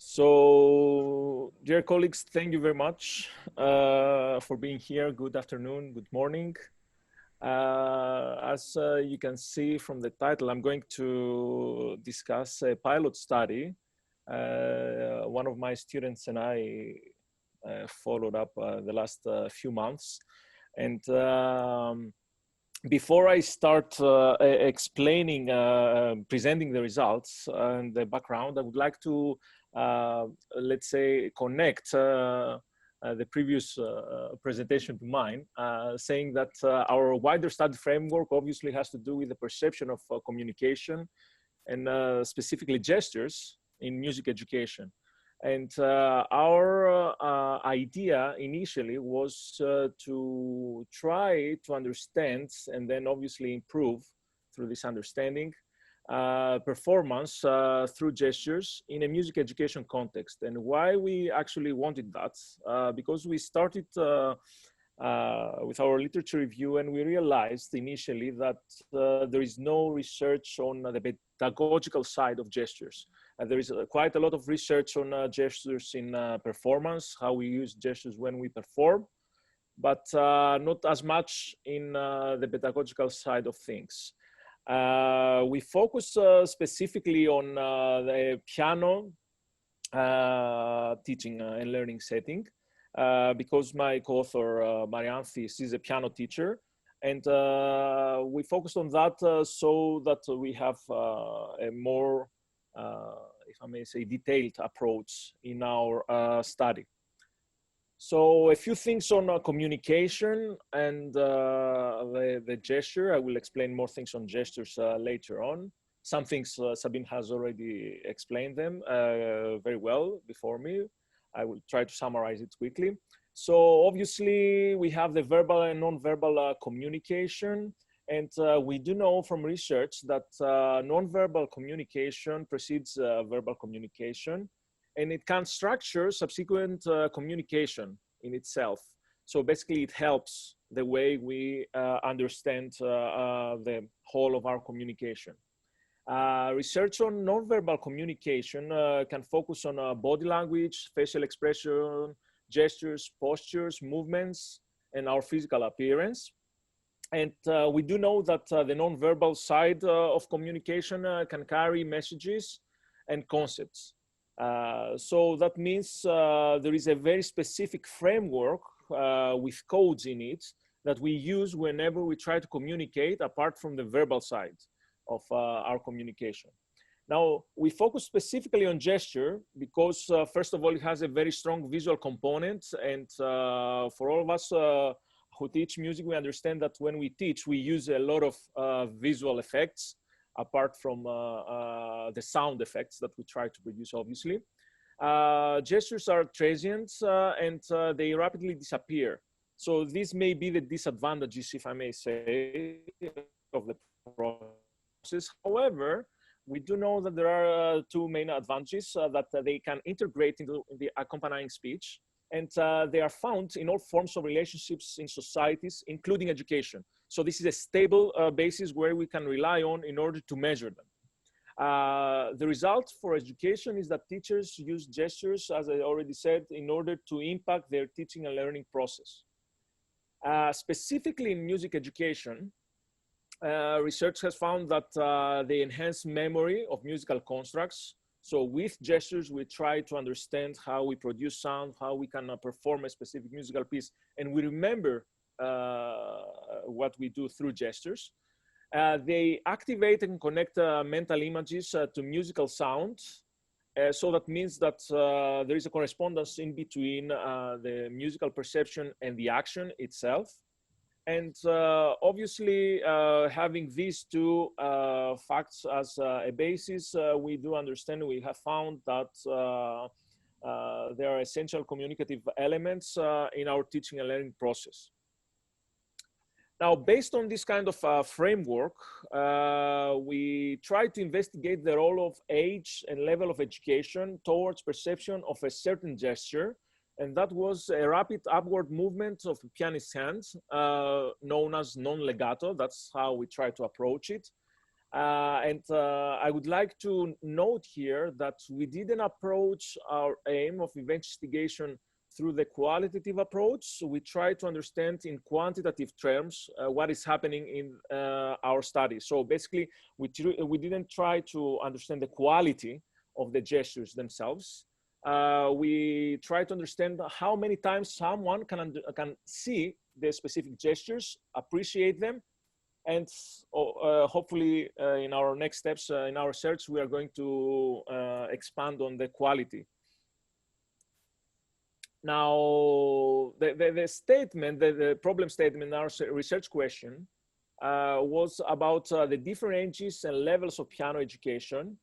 So, dear colleagues, thank you very much for being here. Good afternoon, good morning. As you can see from the title, I'm going to discuss a pilot study. One of my students and I followed up the last few months. And before I start explaining, presenting the results and the background, I would like to let's say, connect the previous presentation to mine, saying that our wider study framework obviously has to do with the perception of communication and specifically gestures in music education. And our idea initially was to try to understand and then obviously improve through this understanding performance through gestures in a music education context. And why we actually wanted that, because we started with our literature review and we realized initially that there is no research on the pedagogical side of gestures. There is quite a lot of research on gestures in performance, how we use gestures when we perform, but not as much in the pedagogical side of things. We focus specifically on the piano teaching and learning setting because my co-author Marianthi is a piano teacher, and we focused on that so that we have a more, if I may say, detailed approach in our study. So a few things on communication and the gesture. I will explain more things on gestures later on. Some things Sabine has already explained them very well before me. I will try to summarize it quickly. So obviously we have the verbal and non-verbal communication. And we do know from research that non-verbal communication precedes verbal communication. And it can structure subsequent communication in itself. So basically it helps the way we understand the whole of our communication. Research on nonverbal communication can focus on body language, facial expression, gestures, postures, movements, and our physical appearance. And we do know that the nonverbal side of communication can carry messages and concepts. So that means there is a very specific framework with codes in it that we use whenever we try to communicate apart from the verbal side of our communication. Now, we focus specifically on gesture because first of all, it has a very strong visual component. And for all of us who teach music, we understand that when we teach, we use a lot of visual effects apart from the sound effects that we try to produce, obviously. Gestures are transient and they rapidly disappear. So these may be the disadvantages, if I may say, of the process. However, we do know that there are two main advantages that they can integrate into the accompanying speech. And they are found in all forms of relationships in societies, including education. So this is a stable basis where we can rely on in order to measure them. The result for education is that teachers use gestures, as I already said, in order to impact their teaching and learning process. Specifically in music education, research has found that they enhance memory of musical constructs. So with gestures, we try to understand how we produce sound, how we can perform a specific musical piece, and we remember what we do through gestures. They activate and connect mental images to musical sound. So that means that there is a correspondence in between the musical perception and the action itself. And obviously, having these two facts as a basis, we do understand, we have found that there are essential communicative elements in our teaching and learning process. Now, based on this kind of framework, we try to investigate the role of age and level of education towards perception of a certain gesture. And that was a rapid upward movement of the pianist's hands, known as non-legato. That's how we try to approach it. I would like to note here that we didn't approach our aim of investigation through the qualitative approach. So we try to understand in quantitative terms what is happening in our study. So basically, we didn't try to understand the quality of the gestures themselves. We try to understand how many times someone can see the specific gestures, appreciate them, and hopefully in our next steps in our research, we are going to expand on the quality. Now, the statement, the problem statement in our research question was about the different ages and levels of piano education,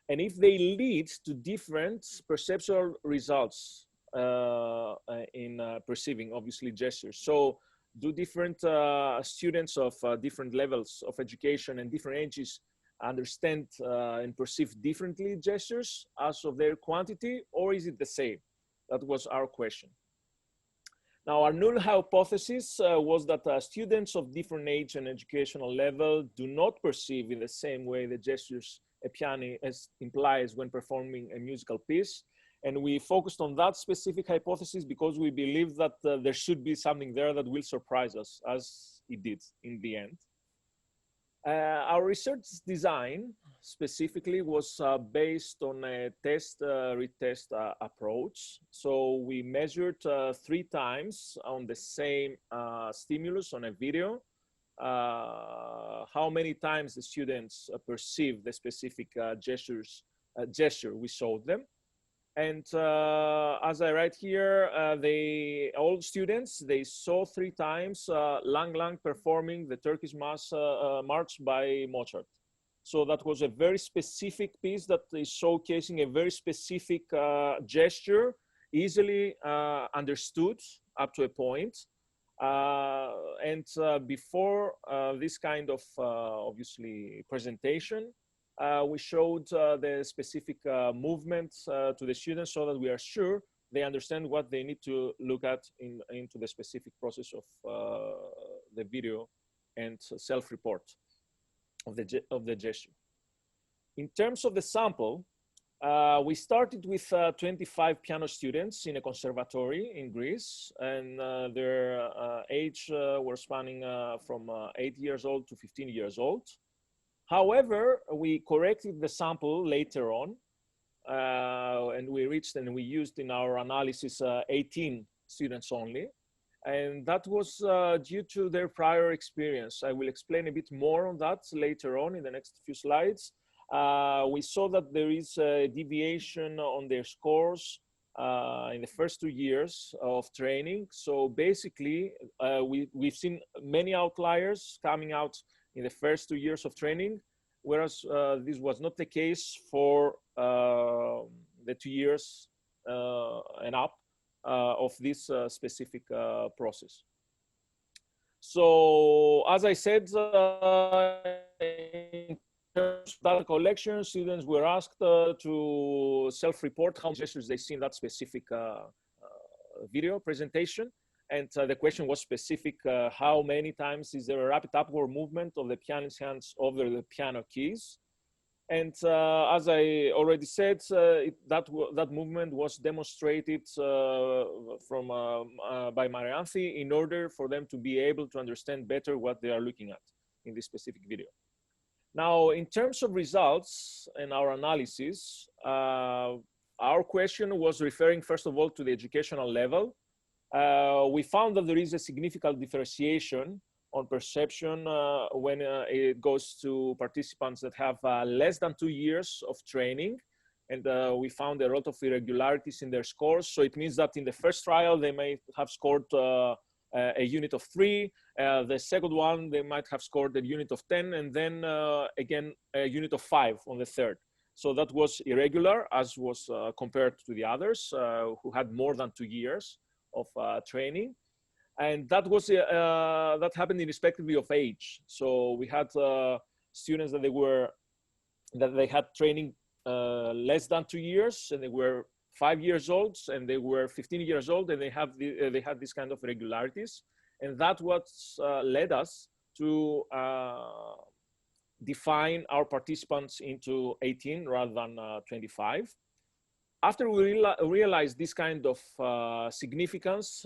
and if they lead to different perceptual results in perceiving, obviously, gestures. So do different students of different levels of education and different ages understand and perceive differently gestures as of their quantity, or is it the same? That was our question. Now, our null hypothesis was that students of different age and educational level do not perceive in the same way the gestures a pianist implies when performing a musical piece. And we focused on that specific hypothesis because we believe that there should be something there that will surprise us, as it did in the end. Our research design specifically was based on a test-retest approach. So we measured 3 times on the same stimulus on a video, how many times the students perceive the specific gesture we showed them. And as I write here, all students, they saw 3 times Lang Lang performing the Turkish March by Mozart. So that was a very specific piece that is showcasing a very specific gesture, easily understood up to a point. Before this kind of, obviously, presentation, we showed the specific movements to the students so that we are sure they understand what they need to look at into the specific process of the video and self-report of the gesture. In terms of the sample, we started with 25 piano students in a conservatory in Greece, and their age were spanning from 8 years old to 15 years old. However, we corrected the sample later on, and we reached and we used in our analysis 18 students only. And that was due to their prior experience. I will explain a bit more on that later on in the next few slides. We saw that there is a deviation on their scores in the first 2 years of training. So basically, we've seen many outliers coming out in the first 2 years of training, whereas this was not the case for the 2 years and up of this specific process. So, as I said, in terms of data collection, students were asked to self-report how many gestures they see in that specific video presentation. And the question was specific, how many times is there a rapid upward movement of the pianist's hands over the piano keys? And as I already said, that movement was demonstrated by Marianthi in order for them to be able to understand better what they are looking at in this specific video. Now, in terms of results and our analysis, our question was referring first of all to the educational level. We found that there is a significant differentiation on perception when it goes to participants that have less than 2 years of training. And we found a lot of irregularities in their scores. So it means that in the first trial, they may have scored a unit of 3. The second one, they might have scored a unit of 10, and then again, a unit of 5 on the third. So that was irregular, as was compared to the others who had more than 2 years of training. And that was that happened irrespectively of age. So we had students that they had training less than 2 years, and they were 5 years old, and they were 15 years old, and they had this kind of irregularities. And that what led us to define our participants into 18 rather than 25. After we realized this kind of significance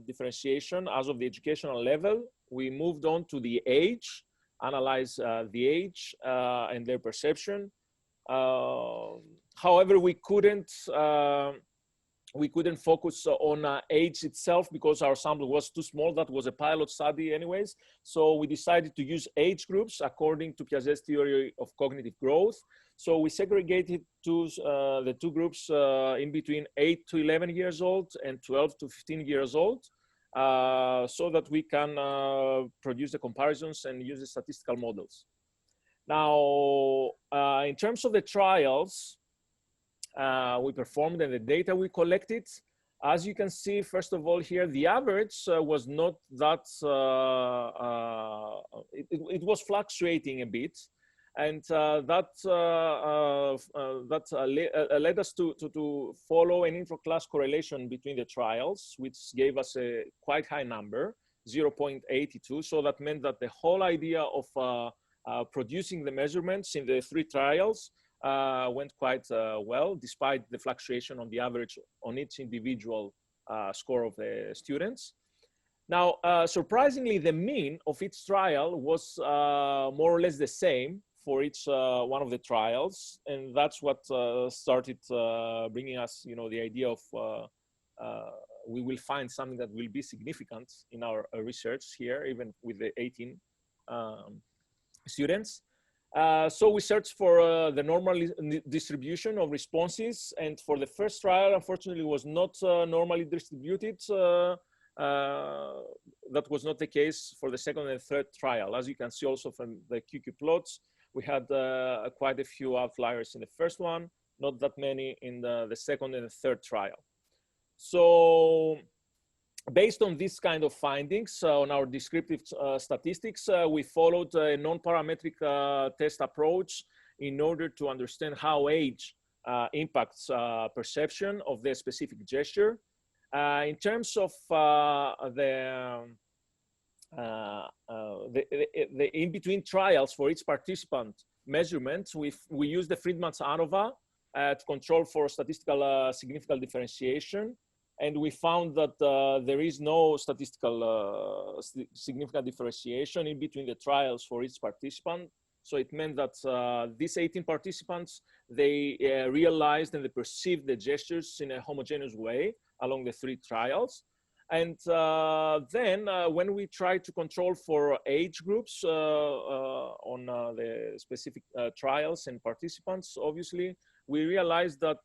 differentiation as of the educational level, we moved on to the age, analyze the age and their perception. However, we couldn't focus on age itself because our sample was too small. That was a pilot study anyways. So we decided to use age groups according to Piaget's theory of cognitive growth. So we segregated the two groups in between 8 to 11 years old and 12 to 15 years old so that we can produce the comparisons and use the statistical models. Now, in terms of the trials, we performed and the data we collected, as you can see, first of all here, the average was not that, it was fluctuating a bit. And that led us to follow an intra-class correlation between the trials, which gave us a quite high number, 0.82. So that meant that the whole idea of producing the measurements in the three trials went quite well, despite the fluctuation on the average on each individual score of the students. Now, surprisingly, the mean of each trial was more or less the same for each one of the trials, and that's what started bringing us, the idea of we will find something that will be significant in our research here, even with the 18 students. So we searched for the normal distribution of responses, and for the first trial, unfortunately, was not normally distributed. That was not the case for the second and third trial. As you can see also from the QQ plots, we had quite a few outliers in the first one, not that many in the second and the third trial. So based on this kind of findings on our descriptive statistics, we followed a non-parametric test approach in order to understand how age impacts perception of the specific gesture. In terms of the in-between trials for each participant measurement, we used the Friedman's ANOVA to control for statistical significant differentiation. And we found that there is no statistical significant differentiation in between the trials for each participant. So it meant that these 18 participants, they realized and they perceived the gestures in a homogeneous way along the three trials. And then when we tried to control for age groups on the specific trials and participants, obviously, we realized that,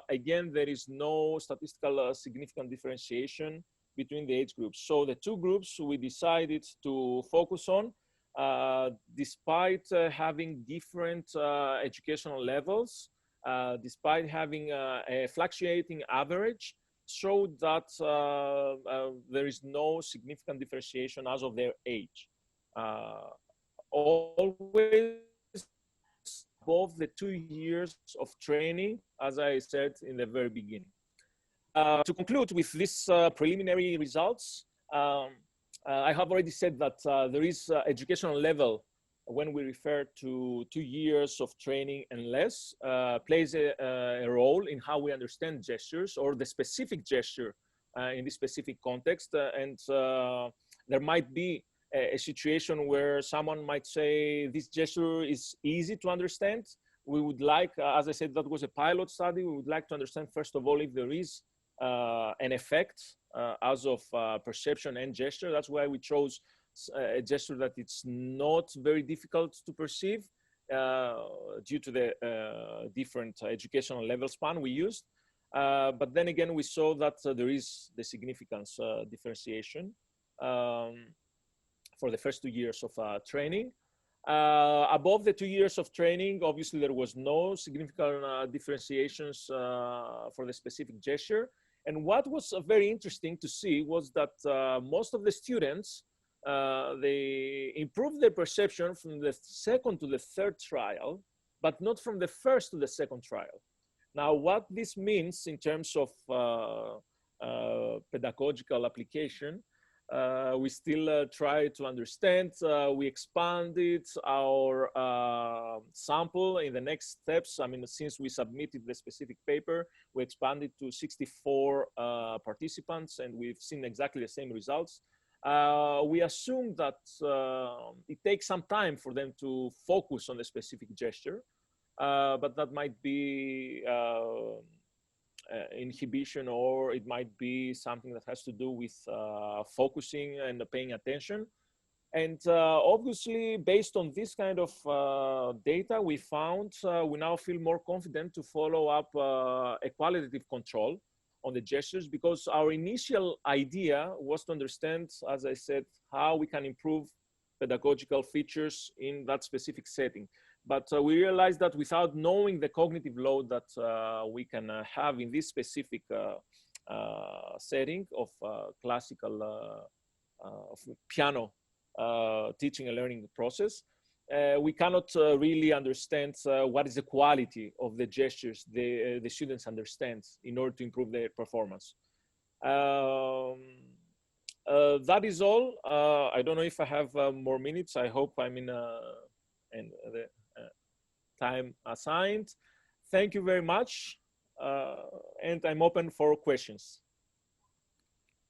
again, there is no statistical significant differentiation between the age groups. So the two groups we decided to focus on, despite having different educational levels, despite having a fluctuating average, showed that there is no significant differentiation as of their age. Always above the 2 years of training, as I said in the very beginning. To conclude with these preliminary results, I have already said that there is educational level when we refer to 2 years of training and less, plays a role in how we understand gestures or the specific gesture in this specific context. And there might be a situation where someone might say this gesture is easy to understand. We would like, as I said, that was a pilot study. We would like to understand, first of all, if there is an effect as of perception and gesture. That's why we chose a gesture that it's not very difficult to perceive due to the different educational level span we used. But then again, we saw that there is the significance differentiation for the first 2 years of training. Above the 2 years of training, obviously there was no significant differentiations for the specific gesture. And what was very interesting to see was that most of the students, they improved their perception from the second to the third trial, but not from the first to the second trial. Now, what this means in terms of pedagogical application We still try to understand. We expanded our sample in the next steps. I mean, since we submitted the specific paper, we expanded to 64 participants, and we've seen exactly the same results. We assume that it takes some time for them to focus on the specific gesture, but that might be inhibition, or it might be something that has to do with focusing and paying attention. And obviously, based on this kind of data, we found we now feel more confident to follow up a qualitative control on the gestures, because our initial idea was to understand, as I said, how we can improve pedagogical features in that specific setting. But we realized that without knowing the cognitive load that we can have in this specific setting of classical of piano teaching and learning process, we cannot really understand what is the quality of the gestures the students understand in order to improve their performance. That is all. I don't know if I have more minutes. I hope I'm in the time assigned. Thank you very much. And I'm open for questions.